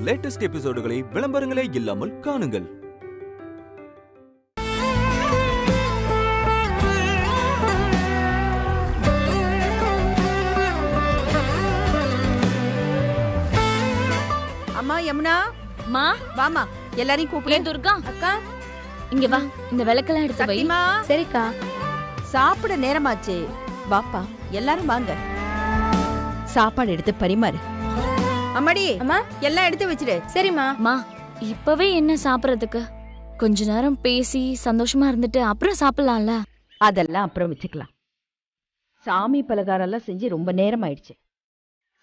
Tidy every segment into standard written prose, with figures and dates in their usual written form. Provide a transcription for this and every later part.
Latest எபிசோடுகளை விளம்பரங்களே இல்லாமல் காணுங்கள். அம்மா யமுனா, மா வாமா, எல்லாரையும் கூப்பிடு. துர்கா அக்கா இங்க வா, இந்த விளக்கெல்லாம் எடுத்து வை. சக்திமா, சரிக்கா. சாப்பிட நேரமாச்சு, வாப்பா எல்லாரும் வாங்க. சாப்பாடு எடுத்து பரிமாறு. அம்மாடி, அம்மா எல்லாம் எடுத்து வச்சிடு. சரிம்மா. மா இப்பவே என்ன சாப்பிடறதுக்கு? கொஞ்ச நேரம் பேசி சந்தோஷமா இருந்துட்டு அப்புறம் சாப்பிடலாம்ல. அதெல்லாம் அப்புறம் வச்சுக்கலாம். சாமி பலகாரம் எல்லாம் செஞ்சு ரொம்ப நேரம் ஆயிடுச்சு.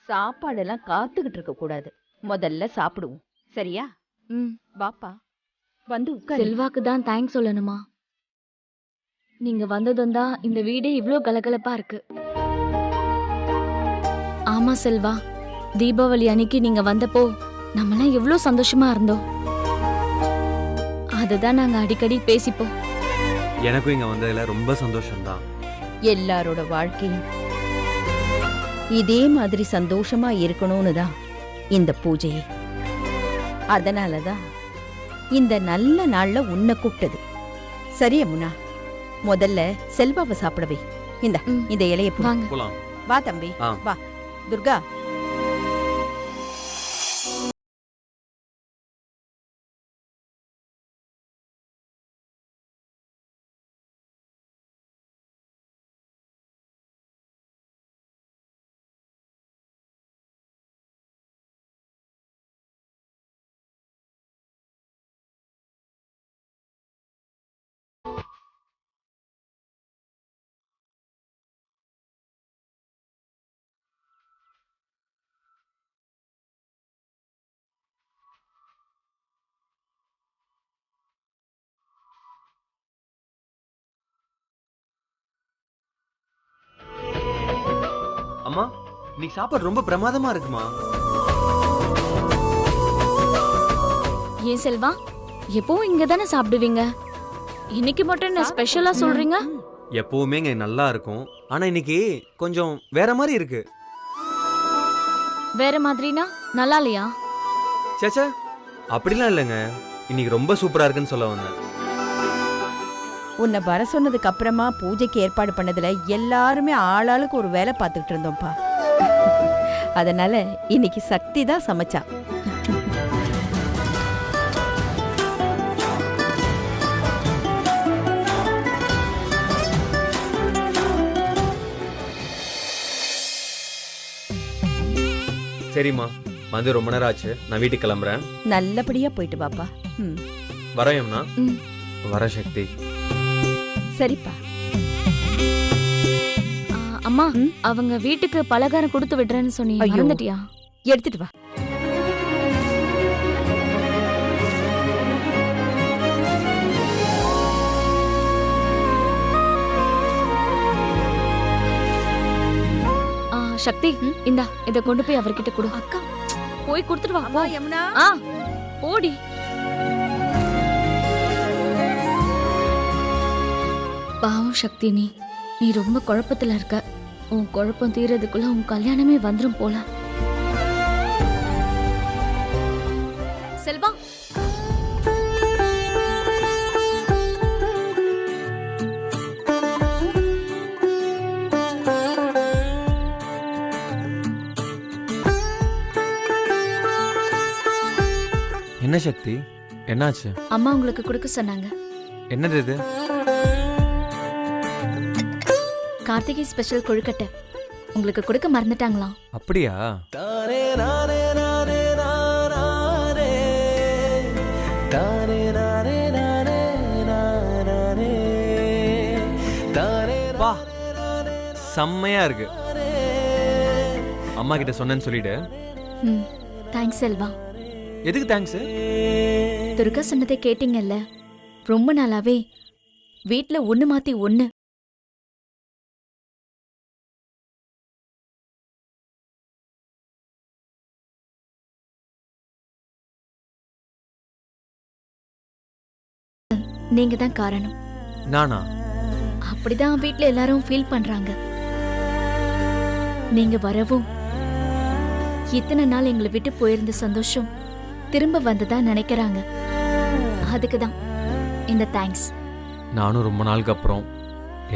சாப்பாடெல்லாம் காத்துக்கிட்டு இருக்க கூடாது. முதல்ல சாப்பிடுவோம், சரியா? வாப்பா, வந்து உட்காரு. செல்வாக்கு தான் தேங்க்ஸ் சொல்லணுமா? நீங்க வந்ததும் தான் இந்த வீடே இவ்ளோ கலகலப்பா இருக்கு. ஆமா செல்வா, தீபாவளி அன்னைக்கு நீங்க வந்தப்போ நம்மளாம் எவ்ளோ சந்தோஷமா இருந்தோம். அதுதான் நாங்க அடிக்கடி பேசிப்போம். எனக்கும் இங்க வந்ததுல ரொம்ப சந்தோஷம்தான். எல்லாரோட வாழ்க்கையும் இதே மாதிரி சந்தோஷமா இருக்கணும்னு தான் இந்த பூஜையே. அதனாலதான் இந்த நல்ல நாள்ல உன்னை கூப்பிட்டது. சரி அம்முனா, முதல்ல செல்வாவை சாப்பிட வை. இந்த இலைய வாங்க. போலாம். வா தம்பி, வா. துர்கா, அம்மா, நீ சாப்பாடு ரொம்ப பிரமாதமா இருக்குமா? ஏன் செல்வா, எப்பவும் இங்க தானே சாப்பிடுவீங்க, இன்னைக்கு மட்டும் என்ன ஸ்பெஷலா சொல்றீங்க? எப்பவுமே இங்க நல்லா இருக்கும், ஆனா இன்னைக்கு கொஞ்சம் வேற மாதிரி இருக்கு. வேற மாதிரினா நல்லா இல்லையா? சேச்சா, அப்படிலாம் இல்லைங்க, இன்னைக்கு ரொம்ப சூப்பரா இருக்குன்னு சொல்ல வந்தேன். உன்னை வர சொன்னதுக்கு அப்புறமா பூஜைக்கு ஏற்பாடு பண்ணதுல எல்லாருமே ஆளாளுக்கு ஒரு வேலை பார்த்துக்கிட்டு இருந்தோம்ப்பா. அதனால இன்னைக்கு சக்தி தான் சமைச்சா. சரிம்மா, வந்து ரொம்ப நேரம் ஆச்சு, நான் வீட்டுக்கு கிளம்புறேன். நல்லபடியா போயிட்டு வாப்பா. வரையம்னா வர சக்தி. சரிப்பா. அம்மா, அவங்க வீட்டுக்கு பலகாரம் கொடுத்து விடுறேன்னு சொன்னீங்க, மறந்துட்டியா? எடுத்துட்டு வா. சக்தி, இந்தா இத கொண்டு போய் அவர்கிட்ட கொடு. அக்கா, போய் கொடுத்துட்டு வா. அம்மா யமுனா, போடி. பாவம் சக்தி, நீ ரொம்ப குழப்பத்துல இருக்க. உன் குழப்பம் தீரதுக்குள்ள உன் கல்யாணமே வந்துரும் போல. செல்வா, என்ன சக்தி, என்னாச்சு? அம்மா உங்களுக்கு கொடுக்க சொன்னாங்க. என்னது இது? கார்த்திகை ஸ்பெஷல் கொழுக்கட்டை உங்களுக்கு கொடுக்க மறந்துட்டாங்களாம். அப்படியா? வா, செம்மையா இருக்கு. அம்மா கிட்ட சொன்னேன்னு சொல்லிடு. தேங்க்ஸ் செல்வா. எதுக்கு தேங்க்ஸ்? துர்கா சொன்னதை கேட்டீங்கல்ல, ரொம்ப நாளாவே வீட்ல ஒண்ணு மாத்தி ஒண்ணு. நீங்க தான் காரணம். நானா? அப்படிதான் வீட்ல எல்லாரும் ஃபீல் பண்றாங்க. நீங்க வரவும் இத்தனை நாள் எங்களை விட்டு போயிருந்த சந்தோஷம் திரும்ப வந்ததா நினைக்கிறாங்க. அதுக்கு தான் இந்த தேங்க்ஸ். நானும் ரொம்ப நாளுக்கு அப்புறம்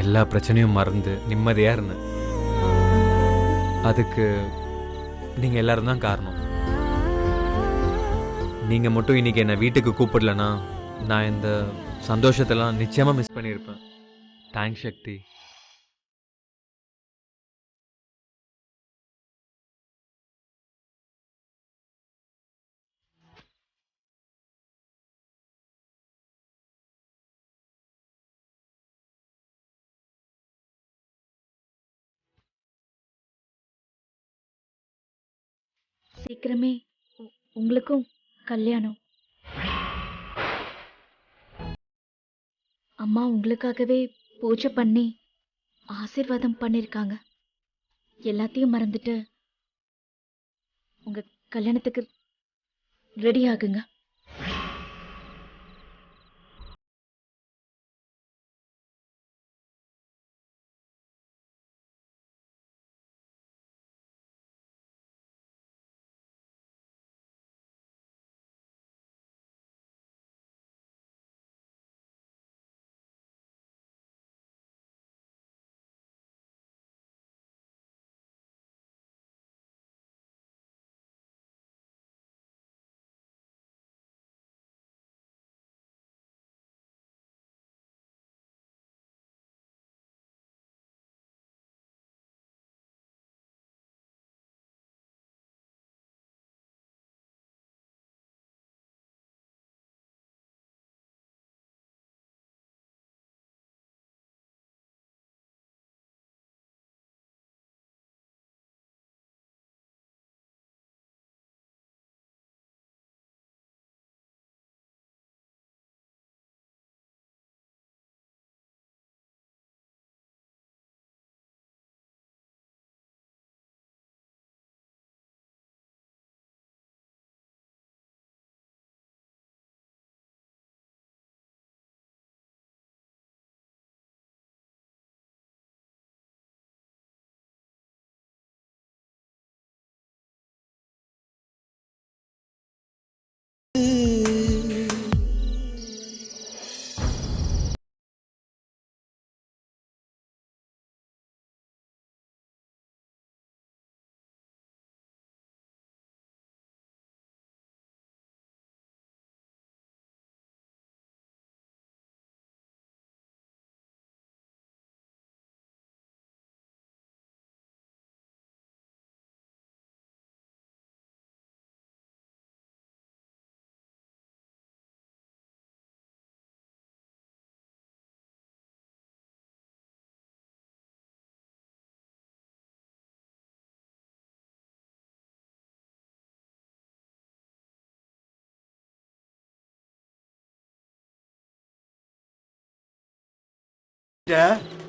எல்லா பிரச்சனையும் மறந்து நிம்மதியா இருந்தேன். அதுக்கு நீங்க எல்லாரும் தான் காரணம். நீங்க மட்டும் இன்னைக்கு என்னை வீட்டுக்கு கூப்பிடலன்னா நான் இந்த சந்தோஷத்தெல்லாம் நிச்சயமா மிஸ் பண்ணியிருப்பேன். தேங்க்ஸ் சக்தி. சீக்கிரமே உங்களுக்கும் கல்யாணம். அம்மா உங்களுக்காகவே பூஜை பண்ணி ஆசீர்வாதம் பண்ணிருக்காங்க. எல்லாத்தையும் மறந்துட்டு உங்க கல்யாணத்துக்கு ரெடி ஆகுங்க.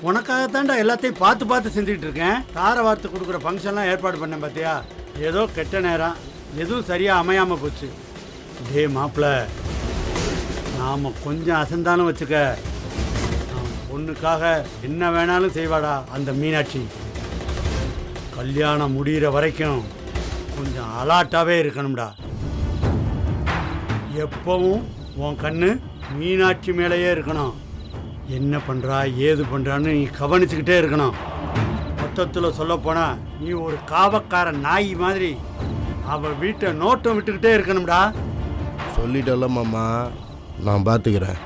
உனக்காகத்தான்டா எல்லாத்தையும் பார்த்து பார்த்து செஞ்சுட்டு இருக்கேன். தார வார்த்தை கொடுக்குற ஃபங்க்ஷன்லாம் ஏற்பாடு பண்ணேன் பார்த்தியா. ஏதோ கெட்ட நேரம் எதுவும் சரியாக அமையாமல் போச்சு. டே மாப்பிள்ள, நாம் கொஞ்சம் அசந்தாலும் வச்சுக்க, பொண்ணுக்காக என்ன வேணாலும் செய்வாடா அந்த மீனாட்சி. கல்யாணம் முடிகிற வரைக்கும் கொஞ்சம் அலாட்டாகவே இருக்கணும்டா. எப்பவும் உன் கண்ணு மீனாட்சி மேலேயே இருக்கணும். என்ன பண்ணுறா ஏது பண்ணுறான்னு நீ கவனிச்சுக்கிட்டே இருக்கணும். மொத்தத்தில் சொல்லப்போனா நீ ஒரு காவக்கார நாய் மாதிரி அவள் வீட்டை நோட்டம் விட்டுக்கிட்டே இருக்கணும்டா. சொல்லிட்டல மாமா, நான் பார்த்துக்கிறேன்.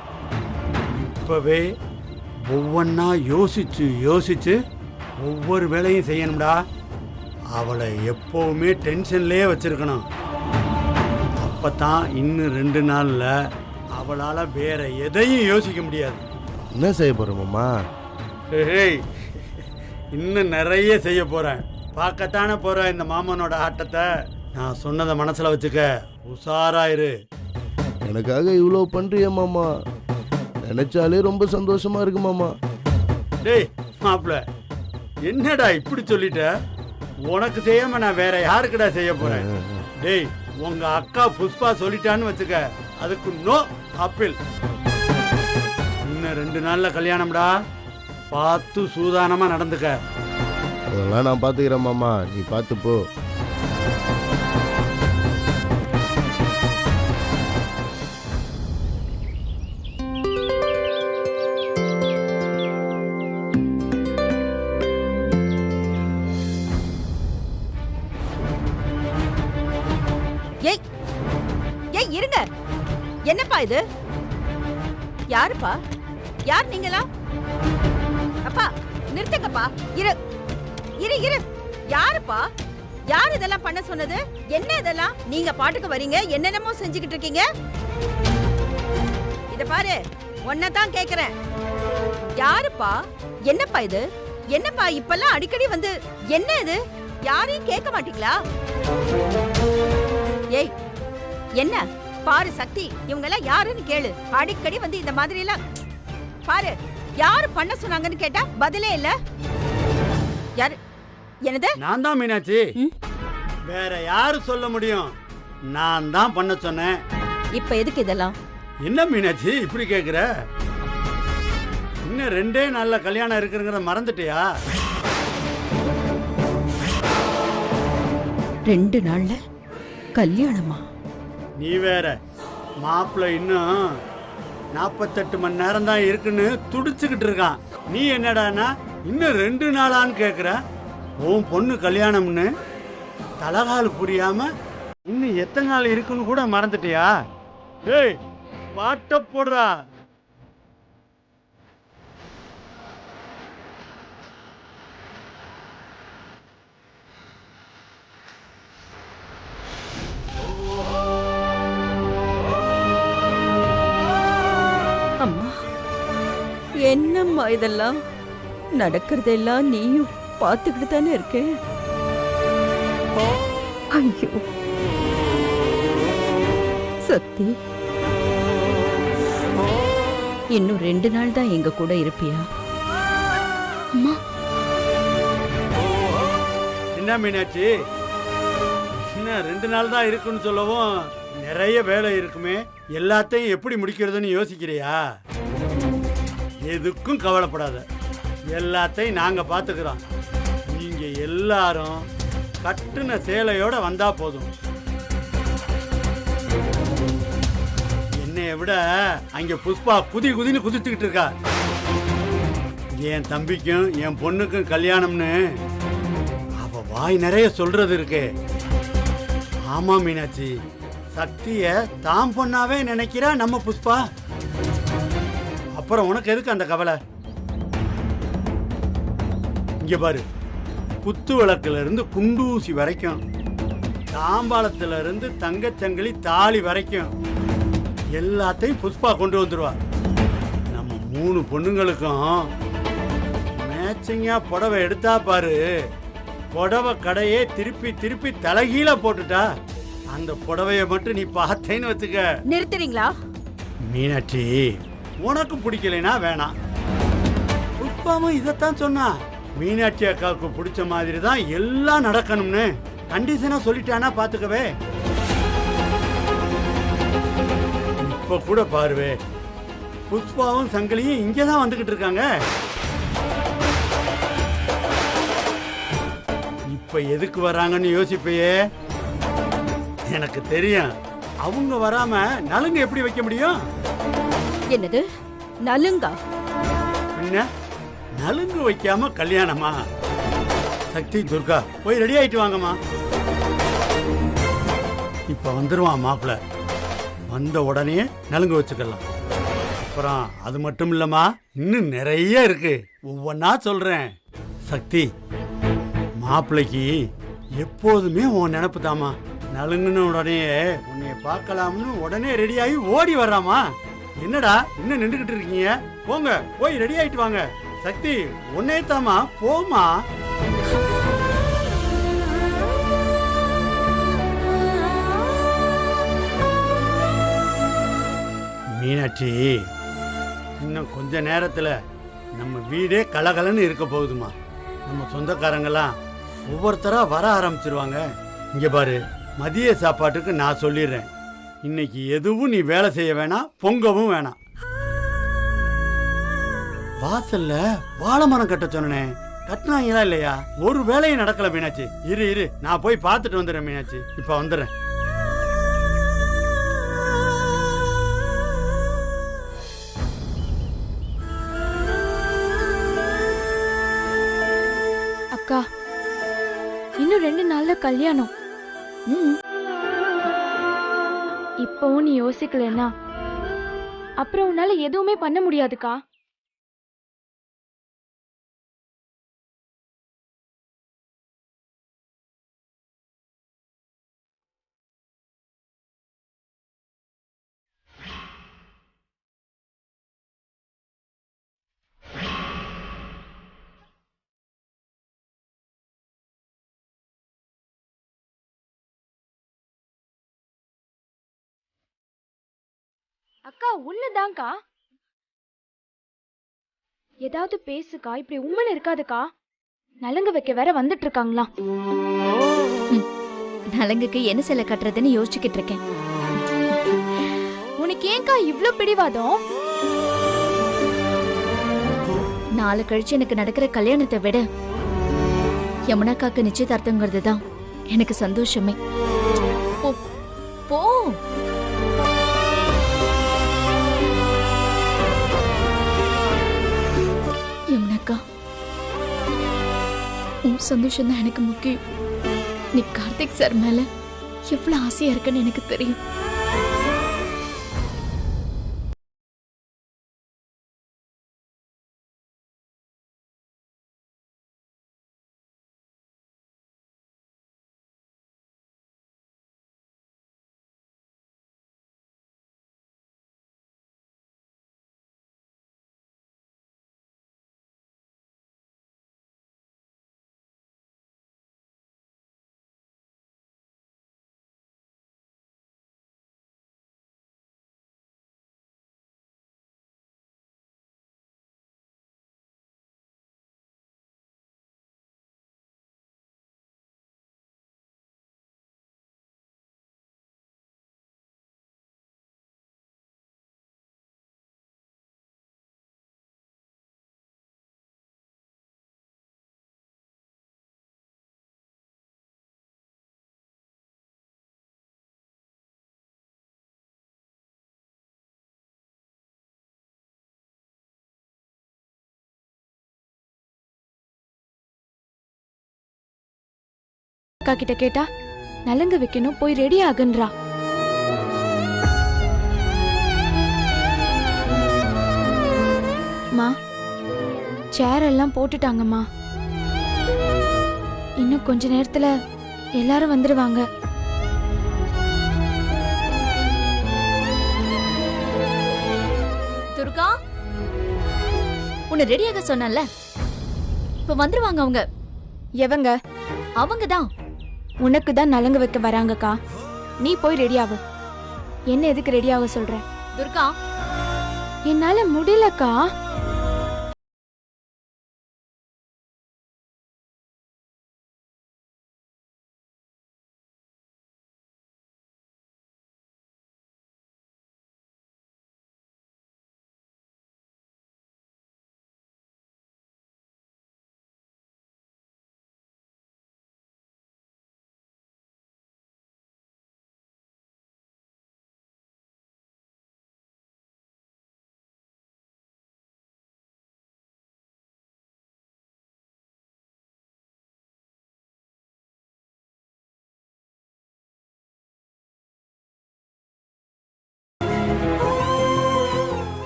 இப்போவே ஒவ்வொன்றா யோசிச்சு யோசிச்சு ஒவ்வொரு வேலையும் செய்யணும்டா. அவளை எப்போவுமே டென்ஷன்லேயே வச்சுருக்கணும். அப்போ தான் இன்னும் 2 நாளில் அவளால் வேற எதையும் யோசிக்க முடியாது. என்ன செய்ய போகிற மாமா? ஏய், இன்னும் நிறைய செய்ய போகிறேன். பார்க்கத்தானே போகிறேன் இந்த மாமனோட ஆட்டத்தை. நான் சொன்னதை மனசில் வச்சுக்க, உஷாராயிரு. எனக்காக இவ்வளோ பண்ணுறிய மாமா, நினைச்சாலே ரொம்ப சந்தோஷமா இருக்கு மாமா. டேய் மாப்பிள்ள, என்னடா இப்படி சொல்லிட்ட? உனக்கு செய்யாம நான் வேற யாருக்குடா செய்ய போறேன்? டேய், உங்க அக்கா புஷ்பா சொல்லிட்டான்னு வச்சுக்க, அதுக்கு நோ அப்பீல். இன்னும் 2 நாள்ல கல்யாணம்டா. பார்த்து சூதானமா நடந்துக்க. அதெல்லாம் நான் பார்த்துக்கிறேன் மாமா, நீ பார்த்து போ. ஏய் ஏய் இருங்க. என்னப்பா இது? யாருப்பா? யார் நீங்களா? அப்பா நிறுத்துங்கப்பா. இரு இரு இரு. யாருப்பா? யார் இதெல்லாம் பண்ண சொன்னது? என்ன இதெல்லாம்? நீங்க பாட்டுக்கு வரீங்க, என்னென்னமோ செஞ்சுக்கிட்டு இருக்கீங்க. இத பாரு, ஒன்னதான் கேக்குறேன். யாருப்பா? என்னப்பா இது? என்னப்பா இப்பெல்லாம் அடிக்கடி வந்து என்ன இது? யாரையும் கேட்க மாட்டீங்களா? ஏய் என்ன பாரு சக்தி, இவங்க எல்லாம் யாருன்னு கேளு. அடிக்கடி வந்து இந்த மாதிரி எல்லாம் பாரு. யாரு பண்ண சொன்னாங்கன்னு கேட்டா பதிலே இல்ல. யாரு? என்னது? நான் தான் மீனாட்சி. ம்? வேற யாரு சொல்ல முடியும்? நான் தான் பண்ண சொன்னேன். இப்ப எதுக்கு இதெல்லாம்? என்ன மீனாட்சி இப்படி கேக்குற? இன்னும் 2 நாள்ல கல்யாணம் இருக்குங்கிறத மறந்துட்டியா? 2 நாள்ல கல்யாணமா? நீ வேற, மாப்பிள்ள இன்னும் 48 மணி நேரம் தான் இருக்குன்னு துடிச்சுக்கிட்டு இருக்கான். நீ என்னடானா இன்னும் 2 நாளான்னு கேக்குற? உன் பொண்ணு கல்யாணம்னு தலகால் புரியாம இன்னும் எத்தனை நாள் இருக்குன்னு கூட மறந்துட்டியா? ஏய் பாட்ட போடுறா. அம்மா, என்னம்மா இதெல்லாம் நடக்கிறதெல்லாம் நீயும் பார்த்துக்கிட்டு தானே இருக்க? ஐயோ சக்தி, இன்னும் 2 நாள் தான் எங்க கூட இருப்பியா? அம்மா என்ன மீனாட்சி, இன்னும் 2 நாள் தான் இருக்குன்னு சொல்லவும் நிறைய வேலை இருக்குமே, எல்லாத்தையும் எப்படி முடிக்கிறதுன்னு யோசிக்கிறியா? எதுக்கும் கவலைப்படாத, எல்லாத்தையும் நாங்க பாத்துக்கிறோம். நீங்க எல்லாரும் கட்டுன சேலையோட வந்தா போதும். என்னைய விட அங்க புஷ்பா குதி குதின்னு குதிச்சுக்கிட்டு இருக்கா. என் தம்பிக்கும் என் பொண்ணுக்கும் கல்யாணம்னு அவ வாய் நிறைய சொல்றது இருக்கு. ஆமா மீனாட்சி, சக்திய தாம் பொண்ணாவே நினைக்கிறா நம்ம புஷ்பா. அப்புறம் உனக்கு எதுக்கு அந்த கவலை? இங்க பாரு, குத்து விளக்குல இருந்து குண்டூசி வரைக்கும், தாம்பாளத்துல இருந்து தங்கச்சங்கிலி தாலி வரைக்கும் எல்லாத்தையும் புஷ்பா கொண்டு வந்துருவா. நம்ம 3 பொண்ணுங்களுக்கும் மேட்சிங்கா புடவை எடுத்தா பாரு, புடவை கடையே திருப்பி திருப்பி தலைகீழ போட்டுட்டா. அந்த புடவைய மட்டும் நீ பார்த்தேன்னு வச்சுக்க. நிறுத்துறீங்களா? மீனாட்சி, உனக்கு பிடிக்கலைனா வேணாம். புஷ்பாவும் இதைத்தான் சொன்னா. மீனாட்சி அக்காவுக்கு பிடிச்ச மாதிரி தான் எல்லாம் நடக்கணும்னு கண்டிஷனா சொல்லிட்டானா பாத்துக்கவே. இப்ப கூட பாருவே, புஷ்பாவும் சங்கிலியும் இங்கதான் வந்துகிட்டு இருக்காங்க. இப்ப எதுக்கு வர்றாங்கன்னு யோசிப்பையே. எனக்கு தெரியும், அவங்க வராம நலுங்கு எப்படி வைக்க முடியும்? என்னது நலுங்கா? என்ன நலுங்கு வைக்காம கல்யாணமா? சக்தி, துர்கா போய் ரெடி ஆயிட்டு வாங்கம்மா. இப்ப வந்துருவான் மாப்பிள்ள, வந்த உடனே நலுங்கு வச்சுக்கலாம். அப்புறம் அது மட்டும் இல்லம்மா, இன்னும் நிறைய இருக்கு, ஒவ்வொன்னா சொல்றேன். சக்தி, மாப்பிள்ளைக்கு எப்போதுமே உன் நினப்பு தாமா. நலுங்குன்னு உடனே உன்னைய பார்க்கலாம்னு உடனே ரெடி ஆகி ஓடி வர்றாமா. என்னடா இன்னும் நின்றுகிட்டு இருக்கீங்க? போங்க, போய் ரெடி ஆயிட்டு வாங்க. சக்தி, உன்னே தாமா, போமா. மீனாட்சி, இன்னும் கொஞ்ச நேரத்துல நம்ம வீடே கலகலன்னு இருக்க போகுதுமா. நம்ம சொந்தக்காரங்கெல்லாம் ஒவ்வொருத்தரா வர ஆரம்பிச்சிருவாங்க. இங்க பாரு, மதிய சாப்பாட்டுக்கு நான் சொல்லிடுறேன், இன்னைக்கு எதுவும் நீ வேலை செய்ய வேணாம், பொங்கவும் வேணாம். வாசல்ல வாழை மரம் கட்ட சொன்னேன், கட்டினாங்களா இல்லையா? ஒரு வேலையும் நடக்கல மீனாட்சி. இரு இரு, நான் போய் பார்த்துட்டு வந்துடுறேன் மீனாட்சி. இப்ப வந்துடுறேன். அக்கா, இன்னும் 2 நாள்ல கல்யாணம். இப்பவும் நீ யோசிக்கலன்னா அப்புறம் உன்னால எதுவுமே பண்ண முடியாதுக்கா. அக்கா உள்ளதான்க்கா. ஏதாவது பேசுக்கா, இப்படி உம்மன் இருக்காதுக்கா. நலங்கு வைக்க வேற வந்துட்டு இருக்காங்களா? நலங்குக்கு என்ன சிலை கட்டுறதுன்னு யோசிச்சுக்கிட்டு இருக்கேன். உனக்கு ஏன்க்கா இவ்ளோ பிடிவாதம்? நாளை கழிச்சு எனக்கு நடக்கிற கல்யாணத்தை விட யமுனாக்காக்கு நிச்சயதார்த்தங்கிறது தான் எனக்கு சந்தோஷமே. போ போ. யமுனாக்கா, உன் சந்தோஷம் தான் எனக்கு முக்கியம். நீ கார்த்திக் சார் மேல எவ்வளவு ஆசையா இருக்குன்னு எனக்கு தெரியும். அக்கா கிட்ட கேட்டா நலங்கு வைக்கணும், போய் ரெடி ஆகுன்றா. மா, சேர் எல்லாம் போட்டுட்டாங்கம்மா. இன்னும் கொஞ்ச நேரத்துல எல்லாரும் வந்துருவாங்க. துர்கா, உன்னை ரெடியாக சொன்னல, இப்ப வந்துருவாங்க அவங்க. எவங்க? அவங்க தான். உனக்கு தான் நலங்கு வைக்க வராங்கக்கா. நீ போய் ரெடி ஆகு. என்ன எதுக்கு ரெடி ஆக சொல்ற? துர்கா, என்னால முடியலக்கா.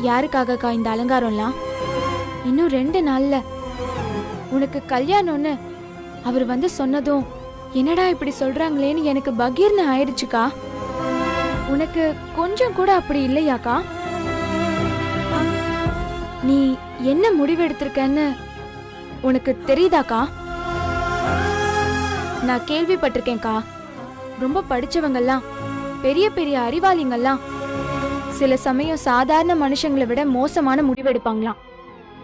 யாருக்காகக்கா இந்த அலங்காரம்லாம்? இன்னும் 2 நாள்ல உனக்கு கல்யாணம்னு அவர் வந்து சொன்னதும் என்னடா இப்படி சொல்றாங்களேன்னு எனக்கு பகீர்னு ஆயிடுச்சுக்கா. உனக்கு கொஞ்சம் கூட அப்படி இல்லையாக்கா? நீ என்ன முடிவெடுத்திருக்கன்னு உனக்கு தெரியுதாக்கா? நான் கேள்விப்பட்டிருக்கேன்க்கா, ரொம்ப படிச்சவங்கெல்லாம், பெரிய பெரிய அறிவாளிங்கெல்லாம் சில சமயம் சாதாரண மனுஷங்களை விட மோசமான முடிவெடுப்பாங்களாம்.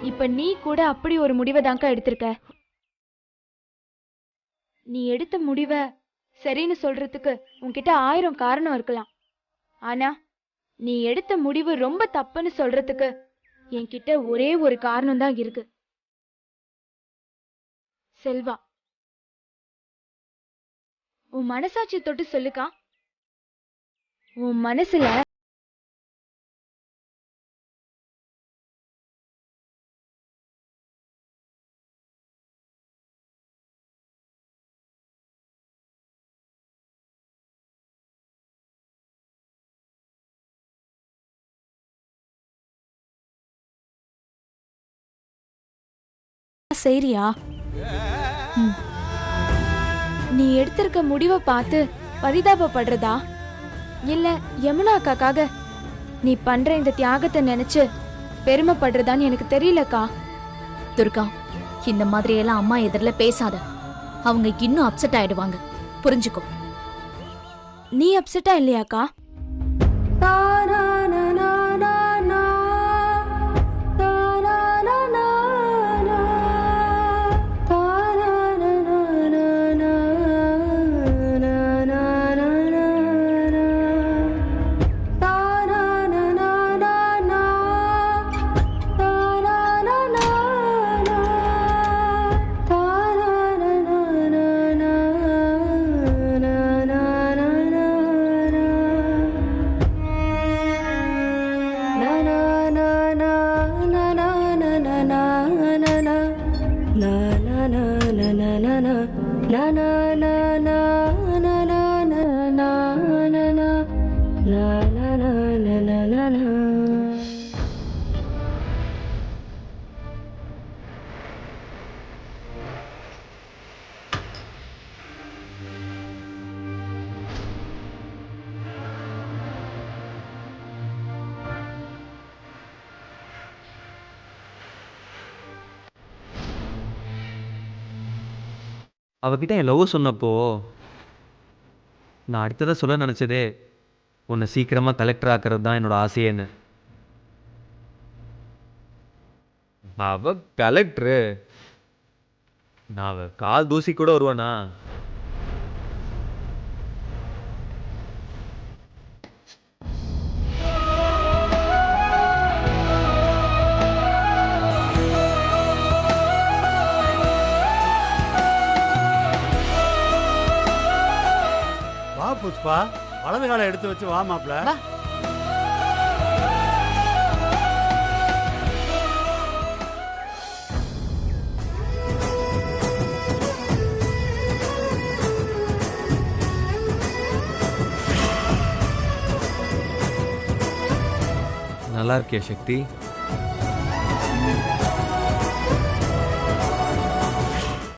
இப்ப நீ கூட அப்படி ஒரு முடிவை தான்க்கா எடுத்திருக்க. நீ எடுத்த முடிவை சரின்னு சொல்றதுக்கு உன்கிட்ட 1000 காரணம் இருக்கலாம். ஆனா நீ எடுத்த முடிவு ரொம்ப தப்புன்னு சொல்றதுக்கு என்கிட்ட ஒரே ஒரு காரணம் தான் இருக்கு. செல்வா, உன் மனசாட்சி தொட்டு சொல்லுக்கா. உன் மனசுல செய்றியா? ம். நீ எடுத்திருக்க முடிவை பார்த்து பரிதாபப்படுறதா இல்ல யமுனா அக்காக்காக நீ பண்ற இந்த தியாகத்தை நினைச்சு பெருமைப்படுறதான்னு எனக்கு தெரியலக்கா. துர்கா, இந்த மாதிரி எல்லாம் அம்மா எதிரில பேசாத. அவங்க இன்னும் அப்செட் ஆயிடுவாங்க. புரிஞ்சுக்கோ. நீ அப்செட்டா இல்லையாக்கா? அவகிட்ட என் லவ் சொன்னப்போ நான் அடுத்ததாக சொல்ல நினச்சதே உன்னை சீக்கிரமாக கலெக்டர் ஆக்கிறது தான் என்னோட ஆசையேன்னு. அவ கலெக்டரு, நான் அவ கால் தூசி கூட வருவானா? வா புஷ்பா, வலது காலை எடுத்து வச்சு வா மாப்ள. நல்லா இருக்கியா சக்தி?